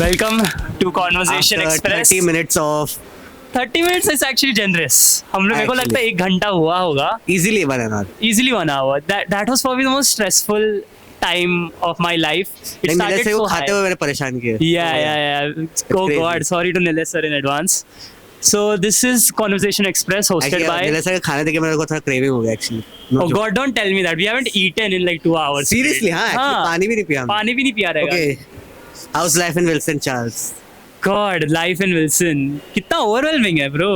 Welcome to Conversation After Express. 30 minutes of 30 minutes is actually generous. हम लोग मेरे को लगता है 1 घंटा हुआ होगा. easily 1 hour. Easily 1 hour. That was probably the most stressful time of my life. It नहीं, started से so वो high. खाते हुए मैंने परेशान किया. Yeah. Oh crazy. God, sorry to Nilesh sir in advance. So this is Conversation Express hosted Actually, by. Nilesh sir के खाने देख के मेरे को थोड़ा craving हो गया actually. No Oh joke. God, don't tell me that. We haven't eaten in like 2 hours. Seriously, हाँ, actually पानी भी नहीं पिया हमने. पानी भी नहीं पिया रहेगा. Okay. How's life in Wilson, Charles? God, life in Wilson. कितना overwhelming है, bro.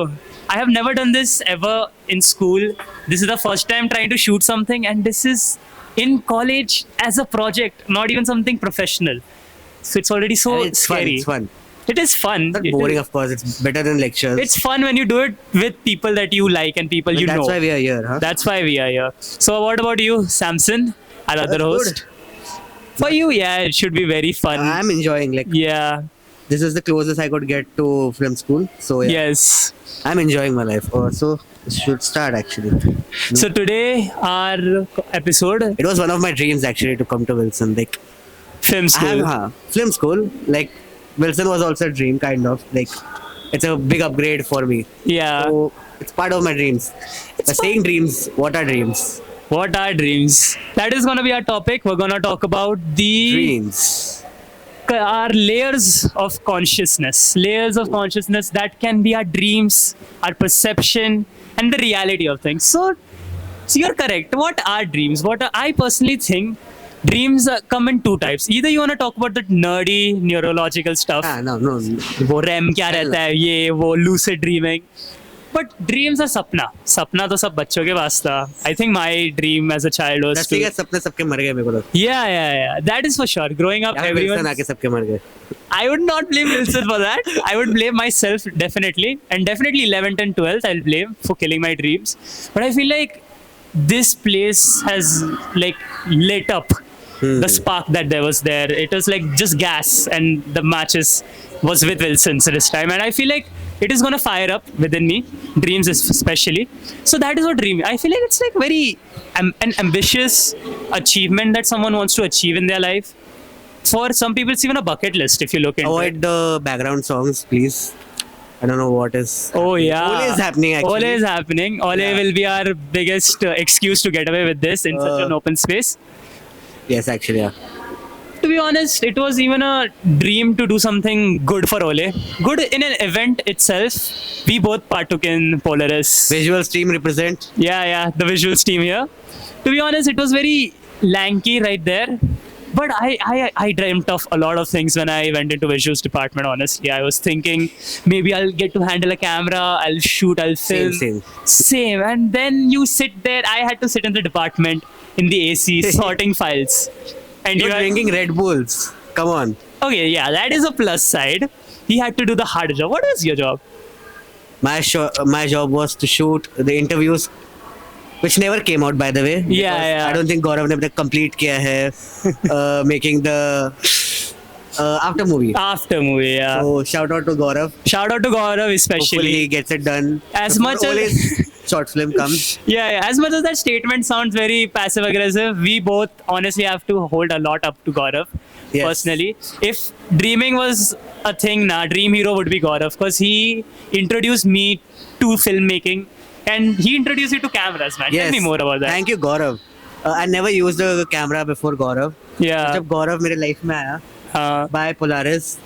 I have never done this ever in school. This is the first time trying to shoot something, and this is in college as a project, not even something professional. So it's already so And it's scary. Fun. It's fun. It is fun. Not It boring, is- of course. It's better than lectures. It's fun when you do it with people that you like and people you That's know. why we are here, huh? That's why we are here. So what about you, Samson, our other That's host? For you, yeah, it should be very fun. I'm enjoying. Like Yeah. this is the closest I could get to film school. So yeah, Yes. I'm enjoying my life. So should start actually. So today our episode It was one of my dreams actually to come to Wilson. Like film I school. have film school. Like Wilson was also a dream, kind of. Like it's a big upgrade for me. Yeah. So it's part of my dreams. But saying dreams, what are dreams? What are dreams? That is going to be our topic. We're going to talk about Dreams. our layers of consciousness. Layers of consciousness that can be our dreams, our perception, and the reality of things. So you're correct. What are dreams? I personally think dreams come in 2 types. Either you want to talk about the nerdy neurological stuff. No. वो REM क्या रहता है, ये वो lucid dreaming. But dreams are सपना तो सब बच्चों के पास था. I think my dream as a child was That's because सपने सबके मर गए मेरे को लगता yeah. That is for sure. Growing up, है. everyone. Wilson आके सबके मर गए. I would not blame Wilson for that. I would blame myself definitely, and definitely 11th and 12th I'll blame for killing my dreams. But I feel like this place has like lit up the spark that there was there. It was like just gas, and the matches was with Wilson's this time, and I feel like it is gonna fire up within me, dreams especially. So that is what dream. I feel like it's like very an ambitious achievement that someone wants to achieve in their life. For some people, it's even a bucket list if you look into it. Avoid the background songs, please. I don't know what is. Oh yeah, Ole is happening actually. Ole is happening. Ole Yeah. will be our biggest excuse to get away with this in such an open space. Yes, actually, yeah. To be honest, it was even a dream to do something good for Ole. Good in an event itself. We both partook in Polaris. Visuals team represent. Yeah, the visuals team here. To be honest, it was very lanky right there. But I dreamt of a lot of things when I went into visuals department, honestly. I was thinking maybe I'll get to handle a camera, I'll shoot, I'll film. Same. And then you sit there. I had to sit in the department in the AC sorting files. And You're you are drinking Red Bulls. Come on. okay, yeah, that is a plus side. He had to do the hard job. What was your job? My job was to shoot the interviews, which never came out, by the way. Yeah, because yeah. I don't think Gaurav ने अपने complete किया है making the after movie. After movie, yeah. So shout out to Gaurav. Shout out to Gaurav Hopefully especially. he gets it done As before much as- Ole's short film comes. Yeah, as much as that statement sounds very passive aggressive, we both honestly have to hold a lot up to Gaurav. Yes. Personally, if dreaming was a thing, dream hero would be Gaurav, because he introduced me to filmmaking and he introduced you to cameras, man. Tell me more about that. Thank you, Gaurav. I never used a camera before Gaurav. Yeah. जब Gaurav मेरे life में आया Uh, by Polaris,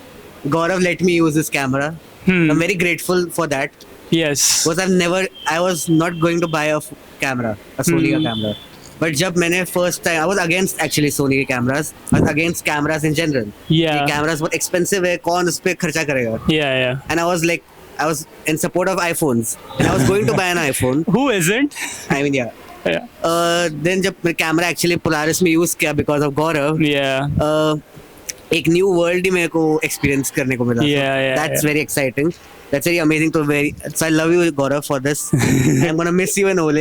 Gaurav let me use this camera. I'm very grateful for that. yes. Because I was not going to buy a camera, a Sony का camera. But जब मैंने first time, I was against actually Sony के cameras. I was against cameras in general. Yeah. ये cameras बहुत expensive है, कौन उस पे खर्चा करेगा? Yeah. And I was in support of iPhones. And I was going to buy an iPhone. Who isn't? I mean, yeah. Yeah. Then जब मैं camera actually Polaris में use किया because of Gaurav, Yeah. एक new world ही मेरे को experience करने को मिला. Yeah, That's yeah. very exciting. That's very amazing. So I love you, Gaurav, for this. I'm gonna miss you and Ole,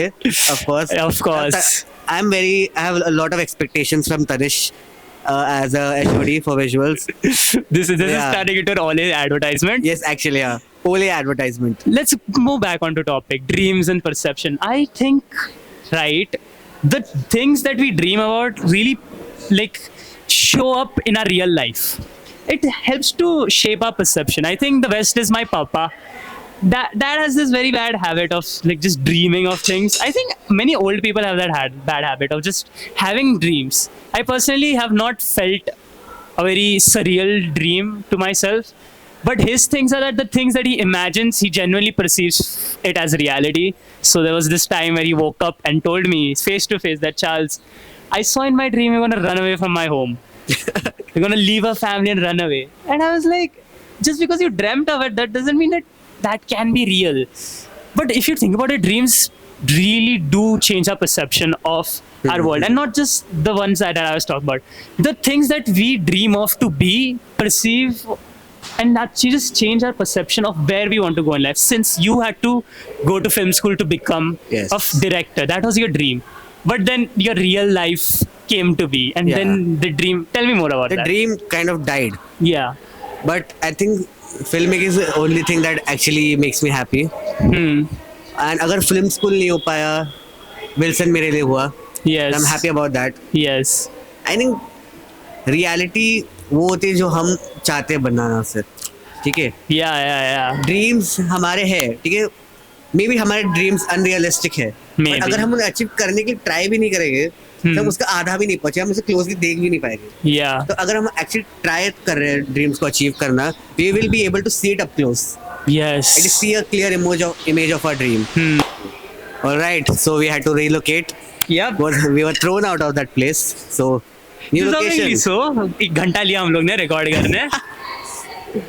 of course. Of course. I have a lot of expectations from Tanish as a HOD for visuals. This is Yeah. turning into an Ole advertisement. Yes, actually, yeah. Ole advertisement. Let's move back onto topic dreams and perception. I think, right, the things that we dream about really like show up in our real life. it helps to shape our perception. I think the best is my papa. That has this very bad habit of like just dreaming of things. I think many old people have that bad habit of just having dreams. I personally have not felt a very surreal dream to myself, but his things are that the things that he imagines, he genuinely perceives it as reality. So there was this time where he woke up and told me face to face that, Charles, I saw in my dream you're gonna run away from my home. You're gonna leave our family and run away. And I was like, just because you dreamt of it, that doesn't mean that that can be real. But if you think about it, dreams really do change our perception of our world, and not just the ones that I was talking about. The things that we dream of to be, perceive, and that just change our perception of where we want to go in life. Since you had to go to film school to become Yes. a director, that was your dream. But then your real life came to be, and Yeah. then the dream. Tell me more about The that. dream kind of died. Yeah. But I think filmmaking is the only thing that actually makes me happy. Hmm. And अगर film school नहीं हो पाया, Wilson मेरे लिए हुआ. Yes. I'm happy about that. Yes. I think reality वो होती है जो हम चाहते हैं बनाना सिर्फ. ठीक है. Yeah. Yeah. Yeah. ड्रीम्स हमारे हैं, ठीक है. मे बी हमारे ड्रीम्स अनरियलिस्टिक है, Maybe. पर अगर हम उन्हें अचीव करने की ट्राई भी नहीं करेंगे तो हम उसका आधा भी नहीं पहुंचे, हम उसे क्लोजली देख भी नहीं पाएंगे. Yeah. तो अगर हम एक्चुअली ट्राई कर रहे हैं ड्रीम्स को अचीव करना, we will be able to see it up close, Yes. And see a clear image of our dream. Alright, so we had to relocate. Yep. We were thrown out of that place. So new Deservedly location. so. एक घंटा लिया हम लोग ने record करने.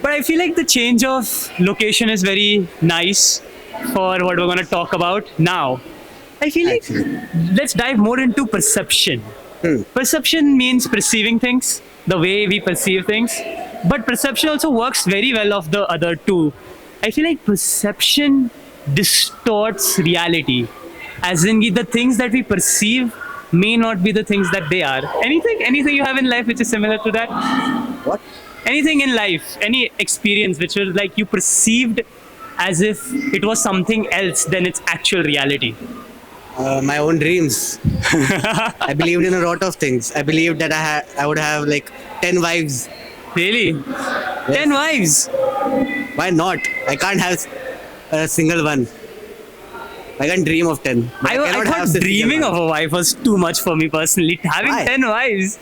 But I feel like the change of location is very nice for what we're going to talk about now. I feel like let's dive more into perception. Perception means perceiving things, the way we perceive things. But perception also works very well of the other two. I feel like perception distorts reality. As in the things that we perceive may not be the things that they are. Anything you have in life which is similar to that? What? Anything in life, any experience which was like you perceived as if it was something else than its actual reality. My own dreams. I believed in a lot of things. I believed that I would have like 10 wives. Really? 10 wives? Why not? I can't have a single one. I can dream of 10. but I cannot have thought single dreaming one. of a wife was too much for me personally. Having Why? 10 wives,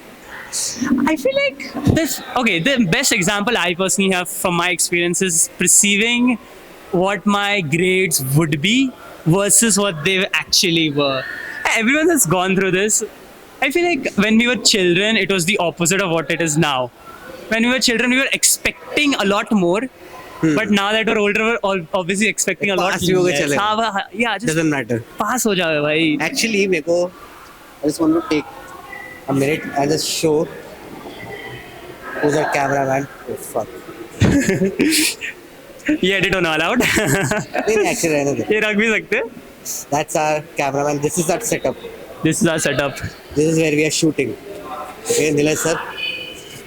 I feel like this. Okay, the best example I personally have from my experience is perceiving what my grades would be versus what they actually were. Everyone has gone through this. I feel like when we were children, it was the opposite of what it is now. When we were children, we were expecting a lot more. But now that we're older, we're obviously expecting a lot Pass भी हो गए less. चलेगा. हाँ, yeah, just Doesn't matter. pass हो जाओ भाई. Actually, मेरे को I just want to take a minute and just show who's our cameraman. Oh fuck. ये edit होने वाला out. नहीं actually रहने दे. ये रख भी सकते हैं. That's our cameraman. This is our setup. This is our setup. This is where we are shooting. Okay, Nilay sir.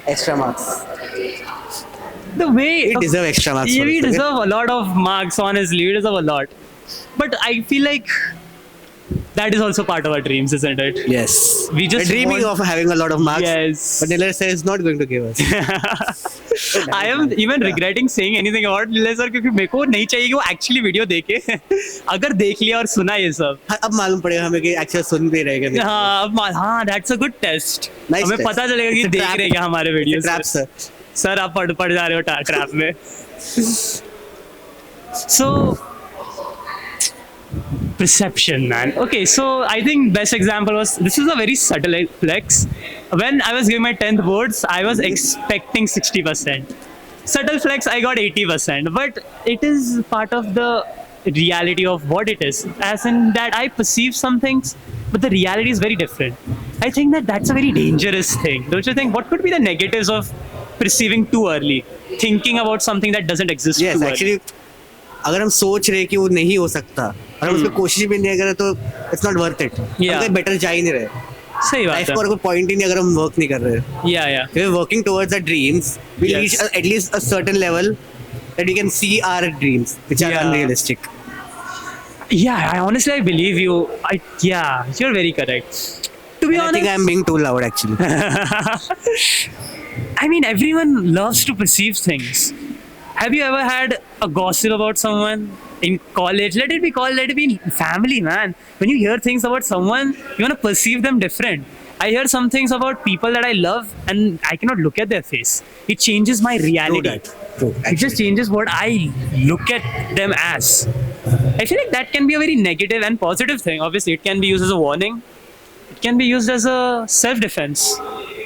Extra marks. The way We deserve extra marks. Yeah, for we this, okay? deserve a lot of marks, honestly. We deserve a lot. But I feel like that is also part of our dreams, isn't it? Yes. We just We're dreaming want- of having a lot of marks. Yes. But Nilay sir is not going to give us. I am even regretting saying anything about Nilay sir क्योंकि मेरे को नहीं चाहिए कि वो actually video देखे. अगर देख लिया और सुना ये सब. हाँ, अब मालूम पड़ेगा हमें कि एक्चुअली सुन भी रहेगा नहीं. हाँ, that's a good test. Nice हमें test. पता चलेगा कि It's a देख trap. रहे हैं क्या हमारे वीडियो. Trap sir. सर आप पढ़ जा रहे हो ट्रैप में. So perception, man. Okay, so I think best example was, this is a very subtle flex. When I was giving my 10th boards, I was expecting 60%. Subtle flex, I got 80%. But it is part of the reality of what it is. As in that I perceive some things, but the reality is very different. I think that that's a very dangerous thing. Don't you think? What could be the negatives of perceiving too early? Thinking about something that doesn't exist Yes, too actually, अगर हम सोच रहे कि वो नहीं हो सकता और हम उस पर कोशिश भी नहीं करें तो इट्स नॉट वर्थ इट. हम Yeah. कहीं बेटर जा ही नहीं रहे. early. सही लाइफ बात को और कोई पॉइंट ही नहीं अगर हम वर्क नहीं कर रहे. है. Yeah. If we're working towards our dreams, we'll Yes. reach at least a certain level that we can see our dreams, which are Yeah. unrealistic. Yeah, I honestly believe you. Yeah, you're very correct. To be I honest, think I'm being too loud actually. I mean, everyone loves to perceive things. Have you ever had a gossip about someone in college? Let it be college, let it be family, man. When you hear things about someone, you want to perceive them different. I hear some things about people that I love and I cannot look at their face. It changes my True reality. that. True. It just changes what I look at them as. I feel like that can be a very negative and positive thing. Obviously, it can be used as a warning. It can be used as a self-defense.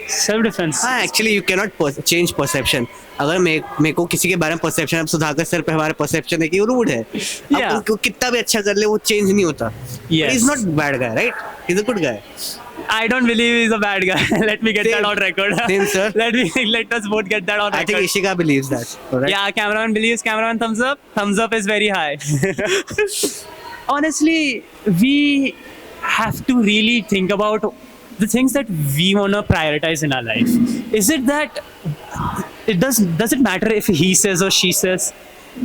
Self-defense. हाँ actually you cannot change perception. अगर मेरे को किसी के बारे में perception, अब Sudhakar sir पे हमारा परसेप्शन है कि वो रूड है, Yeah. अब उनको कितना भी अच्छा कर ले वो चेंज नहीं होता. Yes. He's not bad guy, right? He's a good guy. I don't believe he's a bad guy. Let me get Same. that on record. Same, sir. Let us both get that on I record. think Ishika believes that. Alright? Yeah, cameraman believes. Cameraman thumbs up. Thumbs up is very high. Honestly, we have to really think about the things that we want to prioritize in our life. Is it that does it matter if he says or she says?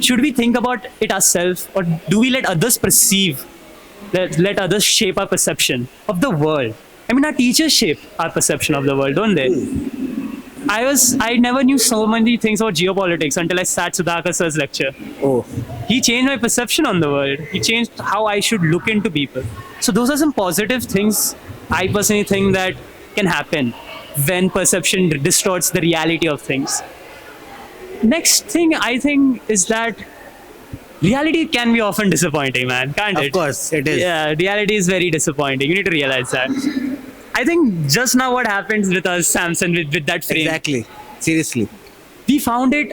Should we think about it ourselves, or do we let others perceive? Let others shape our perception of the world. I mean, our teachers shape our perception of the world, don't they? I never knew so many things about geopolitics until I sat Sudhakar sir's lecture. Oh. He changed my perception on the world. He changed how I should look into people. So those are some positive things I personally think that can happen when perception distorts the reality of things. Next thing I think is that reality can be often disappointing, man, can't it? Of course, it is. Yeah, reality is very disappointing. You need to realize that. I think just now what happens with us, Samson, with that frame, Exactly. Seriously. we found it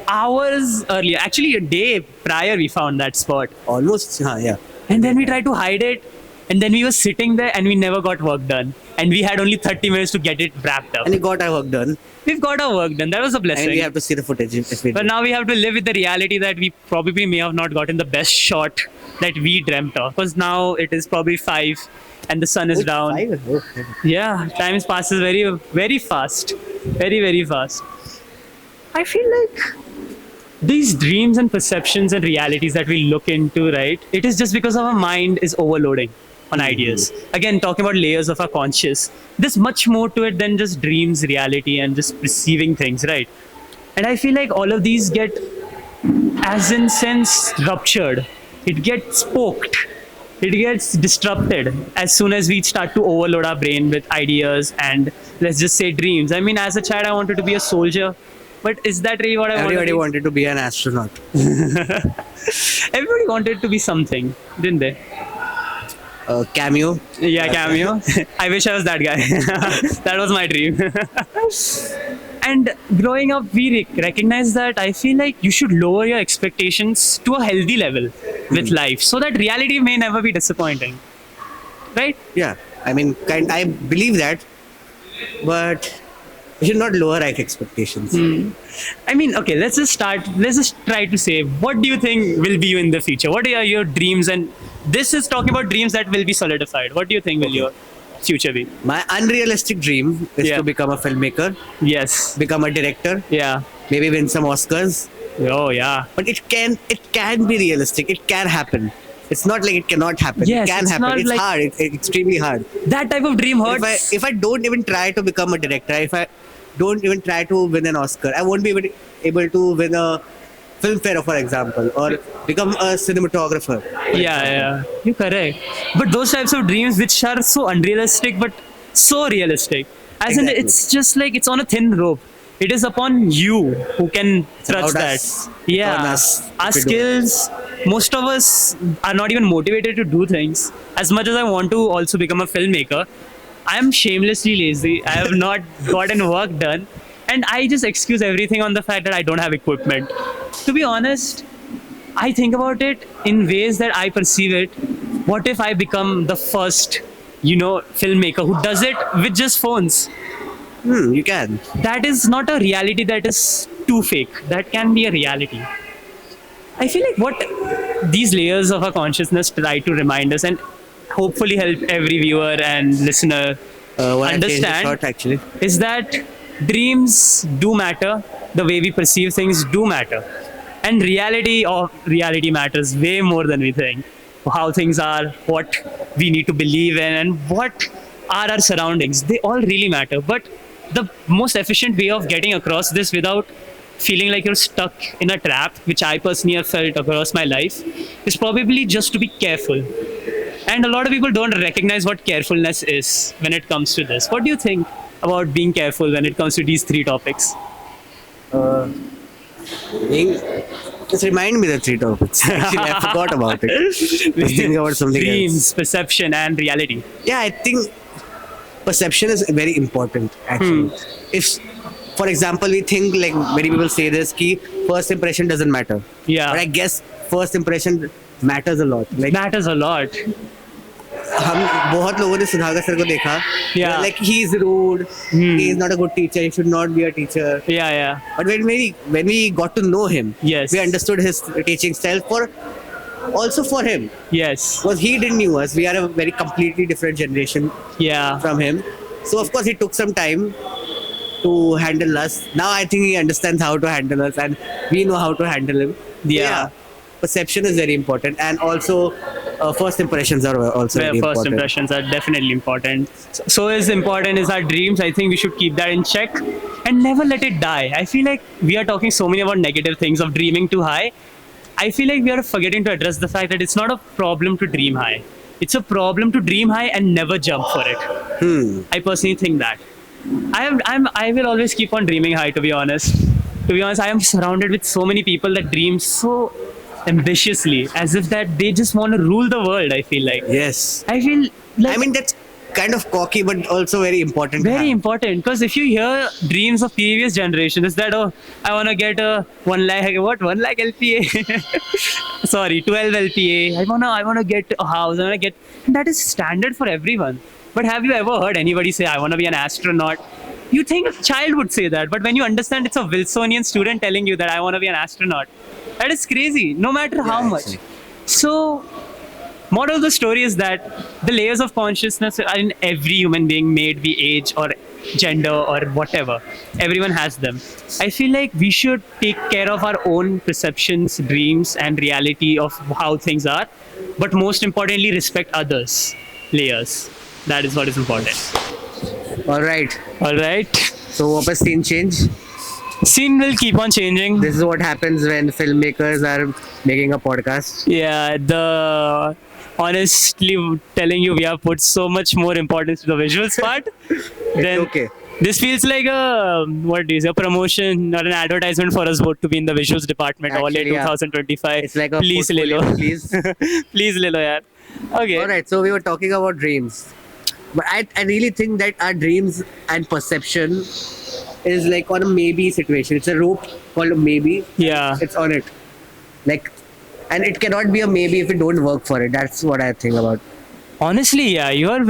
hours earlier. Actually, a day prior, we found that spot. Almost. Yeah. And then we tried to hide it. And then we were sitting there and we never got work done. And we had only 30 minutes to get it wrapped up. And we got our work done. We've got our work done. That was a blessing. And we have to see the footage if we But do. now we have to live with the reality that we probably may have not gotten the best shot that we dreamt of. Because now it is probably 5 and the sun is down. Oh. Yeah, time passes very, very fast. Very, very fast. I feel like these dreams and perceptions and realities that we look into, right? It is just because our mind is overloading on ideas. Again, talking about layers of our conscious, there's much more to it than just dreams, reality, and just perceiving things, right? And I feel like all of these get, as in sense, ruptured. It gets poked. It gets disrupted as soon as we start to overload our brain with ideas and, let's just say, dreams. I mean, as a child, I wanted to be a soldier. But is that really what I Everybody wanted? wanted to be an astronaut. Everybody wanted to be something, didn't they? Cameo. Yeah, cameo. I wish I was that guy. That was my dream. And growing up, we recognize that I feel like you should lower your expectations to a healthy level with life so that reality may never be disappointing. Right? Yeah. I mean, I believe that. But we should not lower our expectations. I mean, okay, let's just try to say, what do you think will be you in the future? What are your dreams? And this is talking about dreams that will be solidified. What do you think will your future be? My unrealistic dream is Yeah. to become a filmmaker, Yes. become a director, Yeah. maybe win some Oscars. Oh, yeah. But it can be realistic. It can happen. It's not like it cannot happen. Yes, it can it's happen. not It's like- hard. It's extremely hard. That type of dream hurts. If I don't even try to become a director, if I don't even try to win an Oscar, I won't be able to win a Filmfare, for example, or become a cinematographer. Yeah, you're correct. But those types of dreams which are so unrealistic but so realistic, as in Exactly. it's just like it's on a thin rope. It is upon you who can touch about that. us. Yeah, On us our if we do skills. Most of us are not even motivated to do things. As much as I want to also become a filmmaker, I am shamelessly lazy. I have not gotten work done, and I just excuse everything on the fact that I don't have equipment. To be honest, I think about it in ways that I perceive it. What if I become the first, filmmaker who does it with just phones? You can. That is not a reality that is too fake. That can be a reality. I feel like what these layers of our consciousness try to remind us and hopefully help every viewer and listener What I changed the understand thought, actually. is that dreams do matter, the way we perceive things do matter, and reality matters way more than we think. How things are, what we need to believe in, and what are our surroundings. They all really matter. But the most efficient way of getting across this without feeling like you're stuck in a trap, which I personally have felt across my life, is probably just to be careful. And a lot of people don't recognize what carefulness is when it comes to this. What do you think about being careful when it comes to these three topics? Being, just remind me the three topics. Actually, I forgot about it. Was thinking about something Dreams, else. perception, and reality. Yeah, I think perception is very important. Actually, if, for example, we think like many people say this, ki first impression doesn't matter. Yeah. But I guess first impression matters a lot. Like Matters a lot. हम बहुत लोगों ने Sudhakar sir को देखा. Yeah. Like he is rude. He is not a good teacher. He should not be a teacher. Yeah, yeah. But when we got to know him, Yes. we understood his teaching style also for him. Yes. Because he didn't knew us. We are a very completely different generation Yeah. from him. So of course he took some time to handle us. Now I think he understands how to handle us and we know how to handle him. Yeah. Perception is very important, and also first impressions are also Where very first important. impressions are definitely important. So is important is our dreams. I think we should keep that in check and never let it die. I feel like we are talking so many about negative things of dreaming too high. I feel like we are forgetting to address the fact that it's not a problem to dream high. It's a problem to dream high and never jump for it. I personally think that. I will always keep on dreaming high. To be honest, I am surrounded with so many people that dream so ambitiously, as if that they just want to rule the world. I feel like. Yes. I feel like I mean, that's kind of cocky, but also very important. to very have. important, because if you hear dreams of previous generations, that I want to get a 1 lakh, what 1 lakh LPA, sorry 12 LPA. I wanna get a house. I wanna get, that is standard for everyone. But have you ever heard anybody say I want to be an astronaut? You think a child would say that, but when you understand it's a Wilsonian student telling you that I want to be an astronaut, that is crazy. No matter how Yeah, much. actually. So moral of the story is that the layers of consciousness are in every human being, may it be age or gender or whatever. Everyone has them. I feel like we should take care of our own perceptions, dreams, and reality of how things are, but most importantly, respect others' layers. That is what is important. All right. All right. So, वापस scene change. Scene will keep on changing. This is what happens when filmmakers are making a podcast. Yeah, honestly telling you, we have put so much more importance to the visuals part. Then okay. This feels like a promotion or an advertisement for us both to be in the visuals department all day Actually, yeah. 2025. It's like a please le lo. portfolio, please. Please le lo, yaar. Okay. All right. So we were talking about dreams, but I really think that our dreams and perception is like on a maybe situation. It's a rope called a maybe. Yeah. It's on it, like, and it cannot be a maybe if we don't work for it. That's what I think about. Honestly, yeah, you're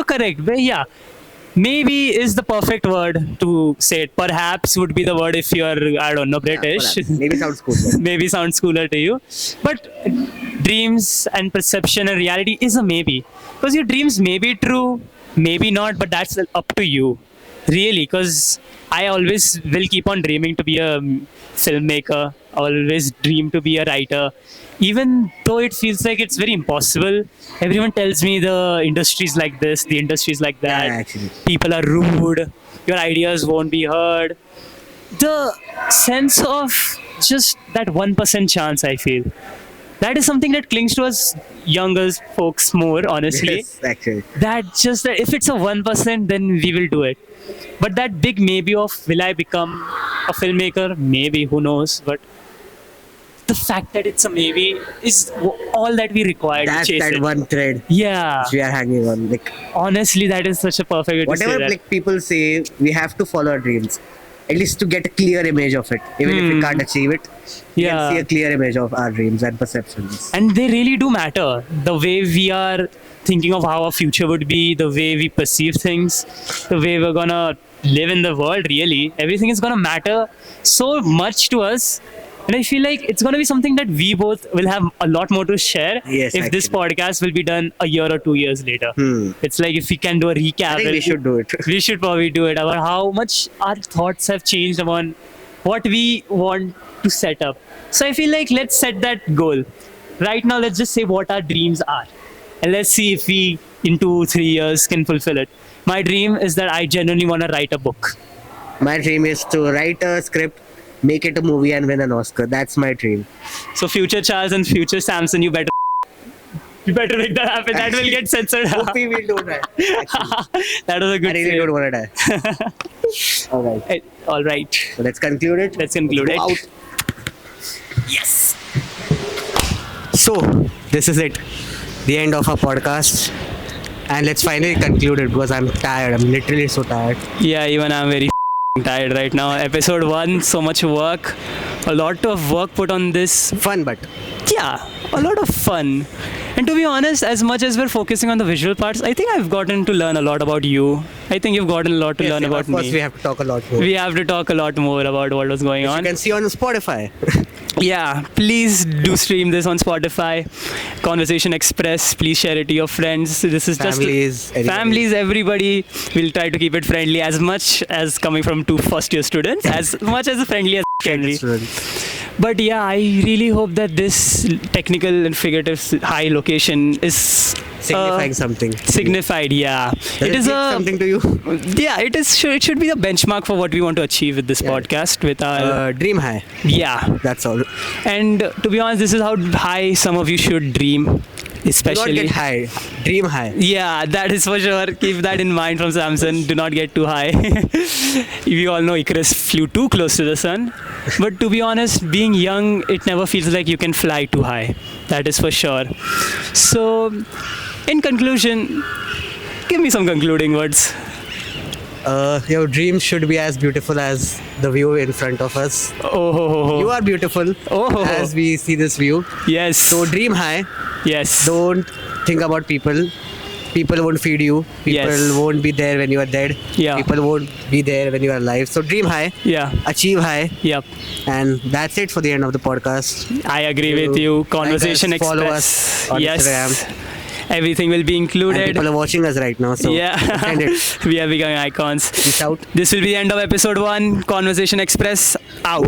correct. But yeah, maybe is the perfect word to say it. Perhaps would be the word if you're, I don't know, British. Perhaps. Maybe sounds cool. but- Maybe sounds cooler to you. But dreams and perception and reality is a maybe. Because your dreams may be true, maybe not, but that's up to you. Really, because I always will keep on dreaming to be a filmmaker. I always dream to be a writer. Even though it feels like it's very impossible, everyone tells me the industry is like this, the industry is like that. Yeah, actually. People are rude, your ideas won't be heard. The sense of just that 1% chance, I feel. That is something that clings to us younger folks more, honestly. Yes, actually. That if it's a 1%, then we will do it. But that big maybe of will I become a filmmaker? Maybe, who knows? But the fact that it's a maybe is all that we require That's to chase that it. one thread Yeah, which we are hanging on. Like honestly, that is such a perfect way to say whatever that. like people say, we have to follow our dreams. At least to get a clear image of it. Even if we can't achieve it, we Yeah. can see a clear image of our dreams and perceptions. And they really do matter. The way we are thinking of how our future would be, the way we perceive things, the way we're gonna live in the world, really, everything is gonna matter so much to us. And I feel like it's gonna be something that we both will have a lot more to share Yes, if this actually. podcast will be done a year or 2 years later. It's like if we can do a recap. I think we should do it. We should probably do it about how much our thoughts have changed upon what we want to set up. So I feel like let's set that goal. Right now, let's just say what our dreams are. And let's see if we in 2-3 years can fulfill it. My dream is that I genuinely want to write a book. My dream is to write a script, make it a movie, and win an Oscar. That's my dream. So future Charles and future Samson, you better make that happen. That will get censored. Hopefully we'll do that. Actually. That was a I good really save. don't want to die. All right. All right. So let's conclude it. Let's conclude go it. out. Yes. So this is it. The end of our podcast. And let's finally conclude it because I'm tired. I'm literally so tired. Yeah, even I'm very tired right now. Episode 1, so much work. A lot of work put on this. Fun, but Yeah, a lot of fun. And to be honest, as much as we're focusing on the visual parts, I think I've gotten to learn a lot about you. I think you've gotten a lot to learn about of course me. we have to talk a lot more. We have to talk a lot more about what was going You on. can see on Spotify. Yeah, please do stream this on Spotify. Conversation Express, please share it to your friends. This is Families, just anybody. families, everybody. We'll try to keep it friendly as much as coming from 2 first-year students, as much as friendly as friendly. But yeah, I really hope that this technical and figurative high location is Signifying something. signified. Yeah, Does it is mean a something to you? yeah. It is. It should be the benchmark for what we want to achieve with this Yeah. podcast. With our Dream high. yeah. That's all. And to be honest, this is how high some of you should dream, Do not especially. get high. Dream high. Yeah, that is for sure. Keep that in mind from Samson. Do not get too high. We all know Icarus flew too close to the sun. But to be honest, being young, it never feels like you can fly too high. That is for sure. So, in conclusion, give me some concluding words. Your dreams should be as beautiful as the view in front of us. Oh, ho, ho, ho. You are beautiful Oh. as we see this view. Yes. So dream high. yes. Don't think about people. People won't feed you. People Yes. won't be there when you are dead. Yeah. People won't be there when you are alive. So dream high. Yeah. Achieve high. Yep. And that's it for the end of the podcast. I agree with you. Conversation Like us, follow Express. us on yes. Instagram. Everything will be And included. people are watching us right now. So Yeah. send it. We are becoming icons. Peace out. This will be the end of episode 1. Conversation Express out.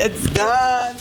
Yes, done.